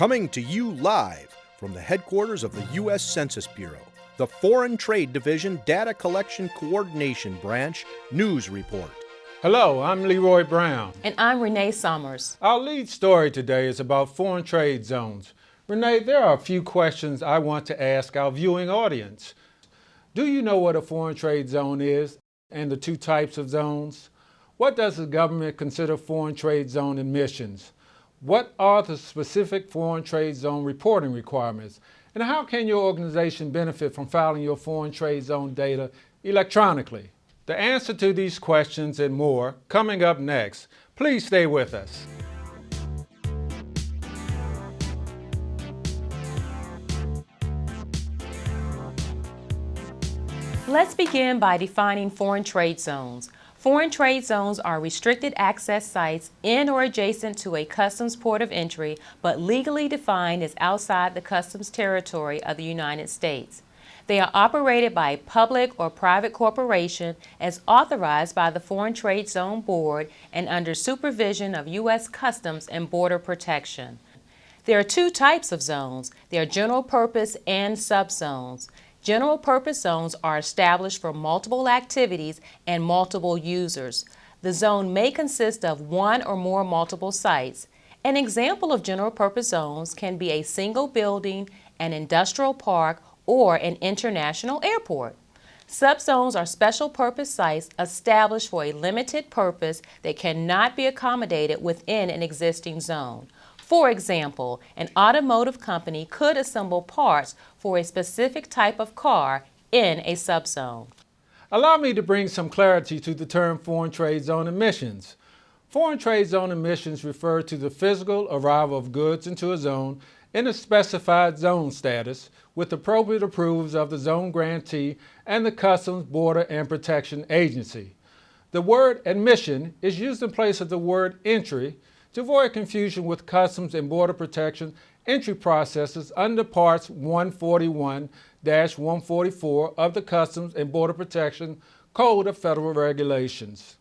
Coming to you live from the headquarters of the U.S. Census Bureau, the Foreign Trade Division Data Collection Coordination Branch News Report. Hello, I'm Leroy Brown. And I'm Renee Summers. Our lead story today is about foreign trade zones. Renee, there are a few questions I want to ask our viewing audience. Do you know what a foreign trade zone is and the two types of zones? What does the government consider foreign trade zone emissions? What are the specific foreign trade zone reporting requirements? And how can your organization benefit from filing your foreign trade zone data electronically? The answer to these questions and more coming up next. Please stay with us. Let's begin by defining foreign trade zones. Foreign trade zones are restricted access sites in or adjacent to a customs port of entry, but legally defined as outside the customs territory of the United States. They are operated by a public or private corporation as authorized by the Foreign Trade Zone Board and under supervision of U.S. Customs and Border Protection. There are two types of zones. There are general purpose and subzones. General purpose zones are established for multiple activities and multiple users. The zone may consist of one or more multiple sites. An example of general purpose zones can be a single building, an industrial park, or an international airport. Subzones are special purpose sites established for a limited purpose that cannot be accommodated within an existing zone. For example, an automotive company could assemble parts for a specific type of car in a subzone. Allow me to bring some clarity to the term foreign trade zone emissions. Foreign trade zone emissions refer to the physical arrival of goods into a zone in a specified zone status with appropriate approvals of the zone grantee and the Customs, Border, and Protection Agency. The word admission is used in place of the word entry to avoid confusion with Customs and Border Protection entry processes under Parts 141-144 of the Customs and Border Protection Code of Federal Regulations.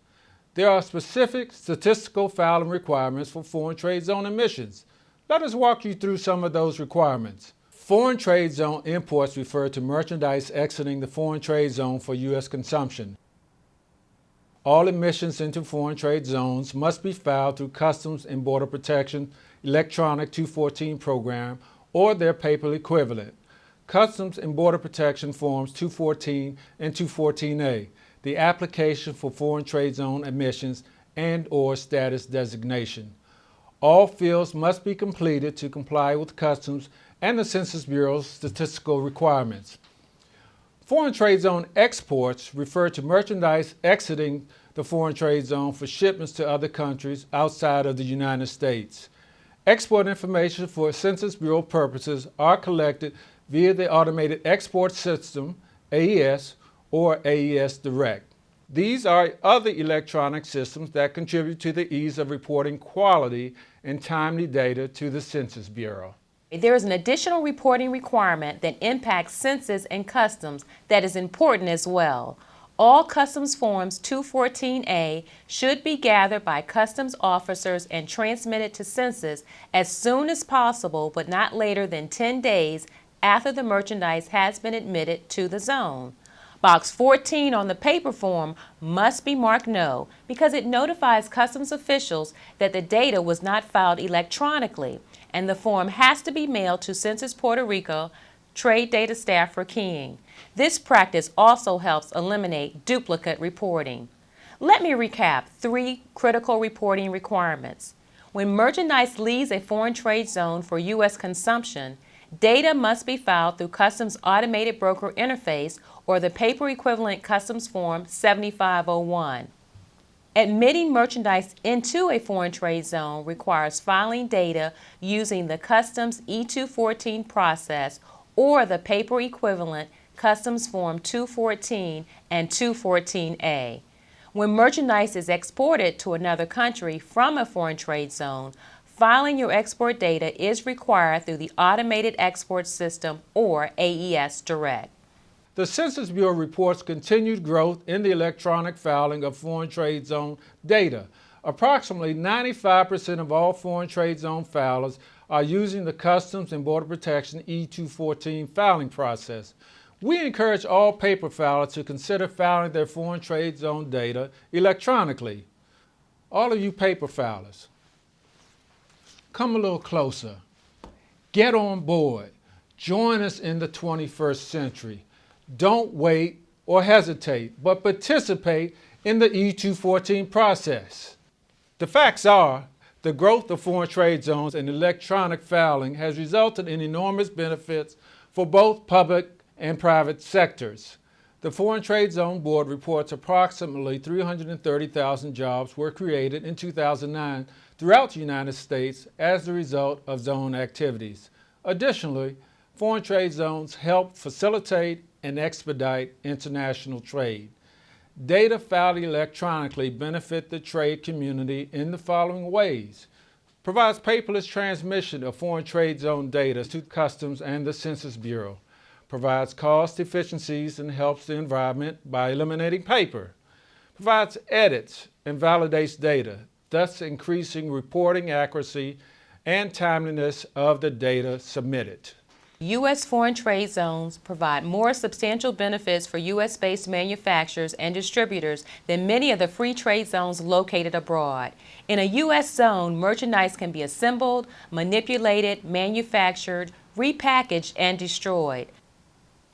There are specific statistical filing requirements for foreign trade zone emissions. Let us walk you through some of those requirements. Foreign trade zone imports refer to merchandise exiting the foreign trade zone for U.S. consumption. All emissions into foreign trade zones must be filed through Customs and Border Protection Electronic 214 program or their paper equivalent. Customs and Border Protection Forms 214 and 214A, the application for foreign trade zone emissions and/or status designation. All fields must be completed to comply with Customs and the Census Bureau's statistical requirements. Foreign trade zone exports refer to merchandise exiting the foreign trade zone for shipments to other countries outside of the United States. Export information for Census Bureau purposes are collected via the Automated Export System, AES, or AES Direct. These are other electronic systems that contribute to the ease of reporting quality and timely data to the Census Bureau. There is an additional reporting requirement that impacts Census and Customs that is important as well. All Customs Forms 214A should be gathered by Customs officers and transmitted to Census as soon as possible, but not later than 10 days after the merchandise has been admitted to the zone. Box 14 on the paper form must be marked no because it notifies Customs officials that the data was not filed electronically, and the form has to be mailed to Census Puerto Rico Trade Data staff for keying. This practice also helps eliminate duplicate reporting. Let me recap 3 critical reporting requirements. When merchandise leaves a foreign trade zone for U.S. consumption, data must be filed through Customs Automated Broker Interface or the paper equivalent Customs Form 7501. Admitting merchandise into a foreign trade zone requires filing data using the Customs E214 process or the paper equivalent Customs Form 214 and 214A. When merchandise is exported to another country from a foreign trade zone, filing your export data is required through the Automated Export System or AES Direct. The Census Bureau reports continued growth in the electronic filing of foreign trade zone data. Approximately 95% of all foreign trade zone filers are using the Customs and Border Protection E-214 filing process. We encourage all paper filers to consider filing their foreign trade zone data electronically. All of you paper filers, come a little closer. Get on board. Join us in the 21st century. Don't wait or hesitate, but participate in the E-214 process. The facts are, the growth of foreign trade zones and electronic filing has resulted in enormous benefits for both public and private sectors. The Foreign Trade Zone Board reports approximately 330,000 jobs were created in 2009 throughout the United States as a result of zone activities. Additionally, foreign trade zones help facilitate and expedite international trade. Data filed electronically benefit the trade community in the following ways. Provides paperless transmission of foreign trade zone data to Customs and the Census Bureau. Provides cost efficiencies and helps the environment by eliminating paper. Provides edits and validates data, thus increasing reporting accuracy and timeliness of the data submitted. U.S. foreign trade zones provide more substantial benefits for U.S.-based manufacturers and distributors than many of the free trade zones located abroad. In a U.S. zone, merchandise can be assembled, manipulated, manufactured, repackaged, and destroyed.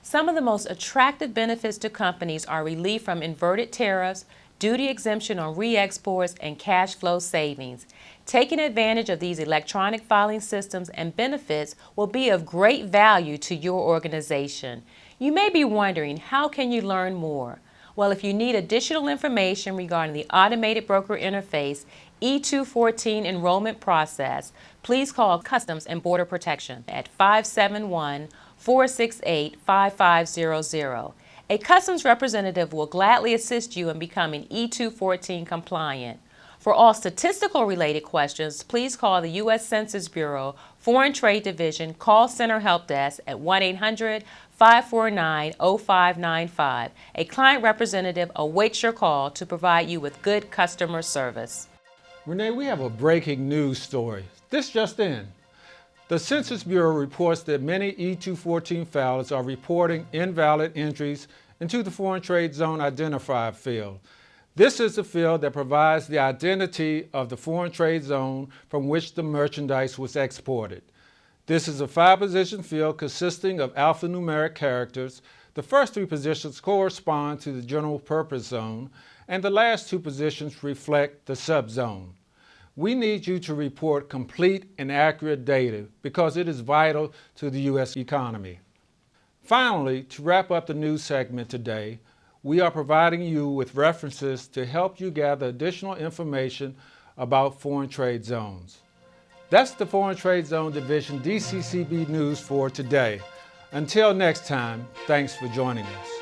Some of the most attractive benefits to companies are relief from inverted tariffs, duty exemption on re-exports, and cash flow savings. Taking advantage of these electronic filing systems and benefits will be of great value to your organization. You may be wondering, how can you learn more? Well, if you need additional information regarding the automated broker interface, E-214 enrollment process, please call Customs and Border Protection at 571-468-5500. A Customs representative will gladly assist you in becoming E-214 compliant. For all statistical related questions, please call the U.S. Census Bureau Foreign Trade Division Call Center Help Desk at 1-800-549-0595. A client representative awaits your call to provide you with good customer service. Renee, we have a breaking news story. This just in. The Census Bureau reports that many E-214 filers are reporting invalid entries into the Foreign Trade Zone Identifier field. This is the field that provides the identity of the foreign trade zone from which the merchandise was exported. This is a 5-position field consisting of alphanumeric characters. The first 3 positions correspond to the general purpose zone, and the last 2 positions reflect the subzone. We need you to report complete and accurate data because it is vital to the U.S. economy. Finally, to wrap up the news segment today, we are providing you with references to help you gather additional information about foreign trade zones. That's the Foreign Trade Zone Division DCCB News for today. Until next time, thanks for joining us.